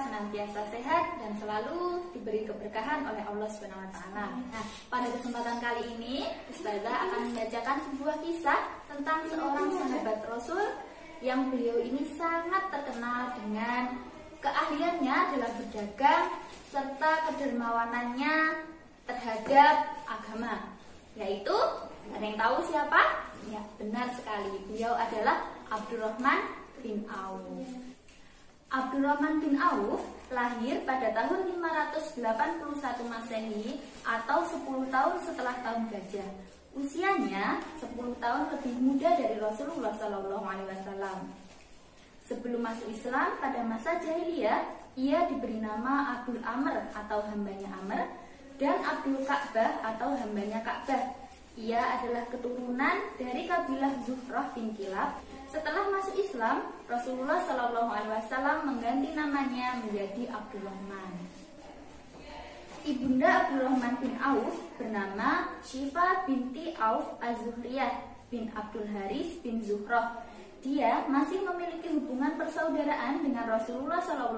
senantiasa sehat dan selalu diberi keberkahan oleh Allah Subhanahu wa taala. Nah, pada kesempatan kali ini Ustazah akan membacakan sebuah kisah tentang seorang sahabat Rasul yang beliau ini sangat terkenal dengan keahliannya dalam berdagang serta kedermawanannya terhadap agama. Yaitu, ada yang tahu siapa? Ya, benar sekali. Beliau adalah Abdurrahman bin Auf. Abdurrahman bin Auf lahir pada tahun 581 Masehi atau 10 tahun setelah tahun gajah. Usianya 10 tahun lebih muda dari Rasulullah SAW. Sebelum masuk Islam pada masa jahiliyah, ia diberi nama Abdul Amr atau hambanya Amr dan Abdul Ka'bah atau hambanya Ka'bah. Ia adalah keturunan dari kabilah Zuhrah bin Kilab. Setelah masuk Islam, Rasulullah SAW mengganti namanya menjadi Abdurrahman. Ibunda Abdurrahman bin Auf bernama Syifa binti Auf Az-Zuhriyah bin Abdul Haris bin Zuhrah. Dia masih memiliki hubungan persaudaraan dengan Rasulullah SAW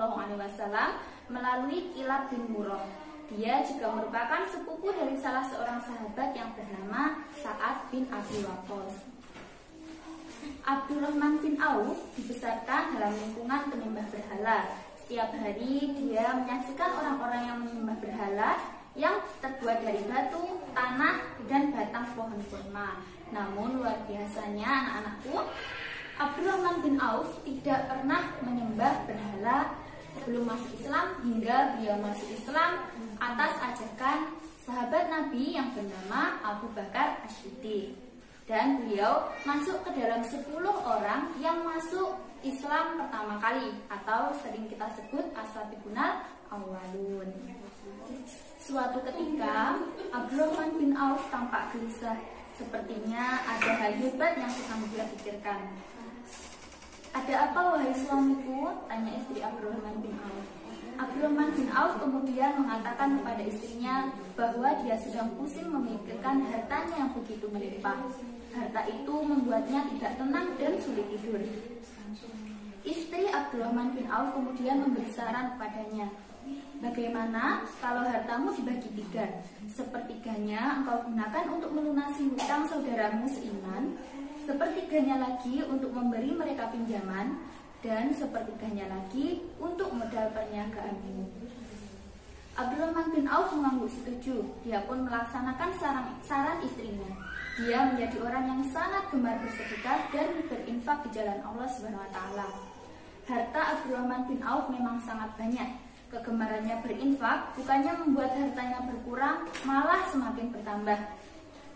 melalui Kilab bin Murrah. Dia juga merupakan sepupu dari salah seorang sahabat yang bernama Sa'ad bin Abi Waqqas. Abdurrahman bin Auf dibesarkan dalam lingkungan penyembah berhala. Setiap hari dia menyaksikan orang-orang yang menyembah berhala yang terbuat dari batu, tanah, dan batang pohon kurma. Namun luar biasanya anak-anakku, Abdurrahman bin Auf tidak pernah menyembah berhala sebelum masuk Islam hingga beliau masuk Islam atas ajakan sahabat Nabi yang bernama Abu Bakar As-Siddiq. Dan beliau masuk ke dalam 10 orang yang masuk Islam pertama kali atau sering kita sebut as-sabiqunal awwalun. Suatu ketika Abdurrahman bin Auf tampak gelisah, sepertinya ada hal hebat yang sedang dia pikirkan. "Ada apa wahai suamiku?" tanya istri Abdurrahman bin Auf. Abdurrahman bin Auf kemudian mengatakan kepada istrinya bahwa dia sedang pusing memikirkan hartanya yang begitu melimpah. Harta itu membuatnya tidak tenang dan sulit tidur. Istri Abdurrahman bin Auf kemudian memberi saran kepadanya, "Bagaimana kalau hartamu dibagi 3? Sepertiganya engkau gunakan untuk melunasi hutang saudaramu seiman, sepertiganya lagi untuk memberi mereka pinjaman, dan sepertiganya lagi untuk modal perniagaanmu." Abdurrahman bin Auf mengangguk setuju. Dia pun melaksanakan saran istrinya. Dia menjadi orang yang sangat gemar bersedekah dan berinfak di jalan Allah Subhanahu wa taala. Harta Abdurrahman bin Auf memang sangat banyak. Kegemarannya berinfak bukannya membuat hartanya berkurang, malah semakin bertambah.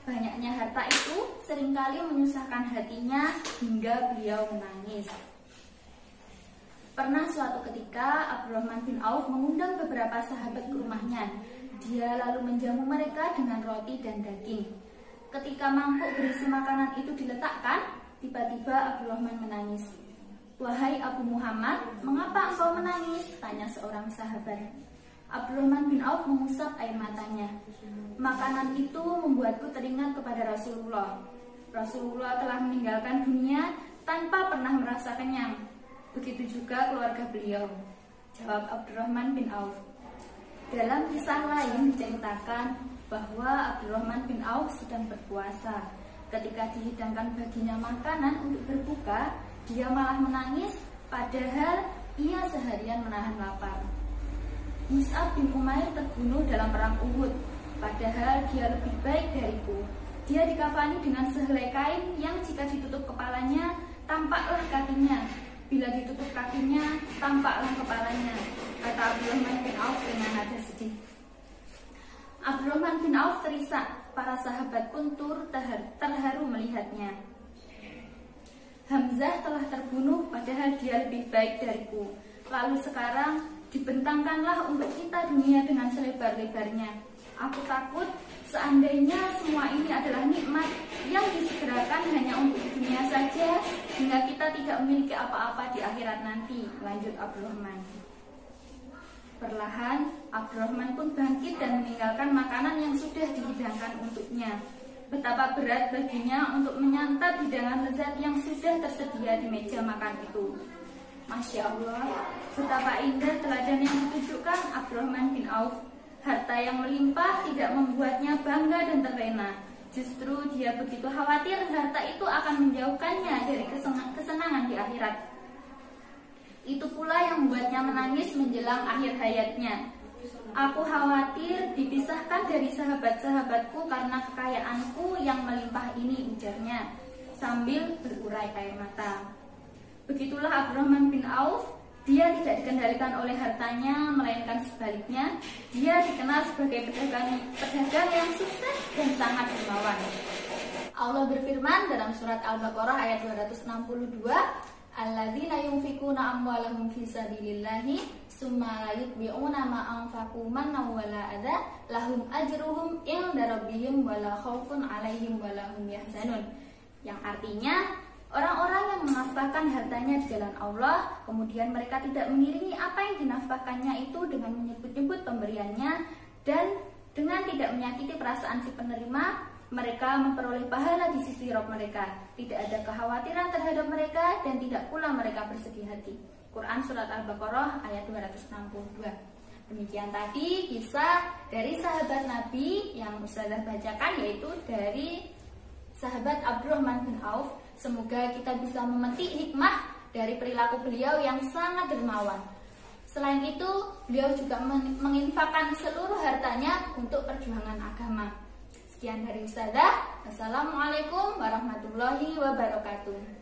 Banyaknya harta itu seringkali menyusahkan hatinya hingga beliau menangis. Pernah suatu ketika Abdurrahman bin Auf mengundang beberapa sahabat ke rumahnya. Dia lalu menjamu mereka dengan roti dan daging. Ketika mangkuk berisi makanan itu diletakkan, tiba-tiba Abdurrahman menangis. "Wahai Abu Muhammad, mengapa engkau menangis?" tanya seorang sahabat. Abdurrahman bin Auf mengusap air matanya. "Makanan itu membuatku teringat kepada Rasulullah. Rasulullah telah meninggalkan dunia tanpa pernah merasa kenyang. Begitu juga keluarga beliau," jawab Abdurrahman bin Auf. Dalam kisah lain diceritakan bahwa Abdurrahman bin Auf sedang berpuasa. Ketika dihidangkan baginya makanan untuk berbuka, dia malah menangis padahal ia seharian menahan lapar. Mus'ab bin Umair terbunuh dalam perang Uhud, padahal dia lebih baik dariku. Dia dikafani dengan sehelai kain yang jika ditutup kepalanya, tampaklah kakinya. Bila ditutup kakinya, tampaklah kepalanya, kata Abdurrahman bin Auf dengan nada sedih. Abdurrahman bin Auf terisak, para sahabat pun turut terharu melihatnya. "Hamzah telah terbunuh padahal dia lebih baik dariku. Lalu sekarang dibentangkanlah untuk kita dunia dengan selebar-lebarnya. Aku takut seandainya semua ini adalah nikmat yang disegerakan hanya untuk dunia saja, hingga kita tidak memiliki apa-apa di akhirat nanti," lanjut Abdurrahman. Perlahan, Abdurrahman pun bangkit dan meninggalkan makanan yang sudah dihidangkan untuknya. Betapa berat baginya untuk menyantap hidangan lezat yang sudah tersedia di meja makan itu. Masya Allah, betapa indah teladan yang ditunjukkan Abdurrahman bin Auf. Harta yang melimpah tidak membuatnya bangga dan terlena. Justru dia begitu khawatir harta itu akan menjauhkannya dari kesenangan di akhirat. Itu pula yang membuatnya menangis menjelang akhir hayatnya. Aku khawatir dipisahkan dari sahabat-sahabatku karena kekayaanku yang melimpah ini, ujarnya sambil berurai air mata. Begitulah Abdurrahman bin Auf. Dia tidak dikendalikan oleh hartanya, melainkan sebaliknya. Dia dikenal sebagai pedagang yang sukses dan sangat dermawan. Allah berfirman dalam surat Al-Baqarah ayat 262, Alladzina yunfikuna amwalahum fi sabilillahi summa la yutbi'una ma anfaqu manna wa la adza lahum ajruhum inda rabbihim wa la khaufun 'alaihim wa la hum yahzanun. Yang artinya, orang-orang yang menafkahkan hartanya di jalan Allah, kemudian mereka tidak mengiringi apa yang dinafkahkannya itu dengan menyebut-nyebut pemberiannya dan dengan tidak menyakiti perasaan si penerima, mereka memperoleh pahala di sisi Rabb mereka. Tidak ada kekhawatiran terhadap mereka dan tidak pula mereka bersedih hati. Quran Surat Al-Baqarah ayat 262. Demikian tadi kisah dari sahabat Nabi yang Ustazah bacakan, yaitu dari sahabat Abdurrahman bin Auf. Semoga kita bisa memetik hikmah dari perilaku beliau yang sangat dermawan. Selain itu, beliau juga menginfakkan seluruh hartanya untuk perjuangan agama. Sekian dari Ustazah. Assalamualaikum warahmatullahi wabarakatuh.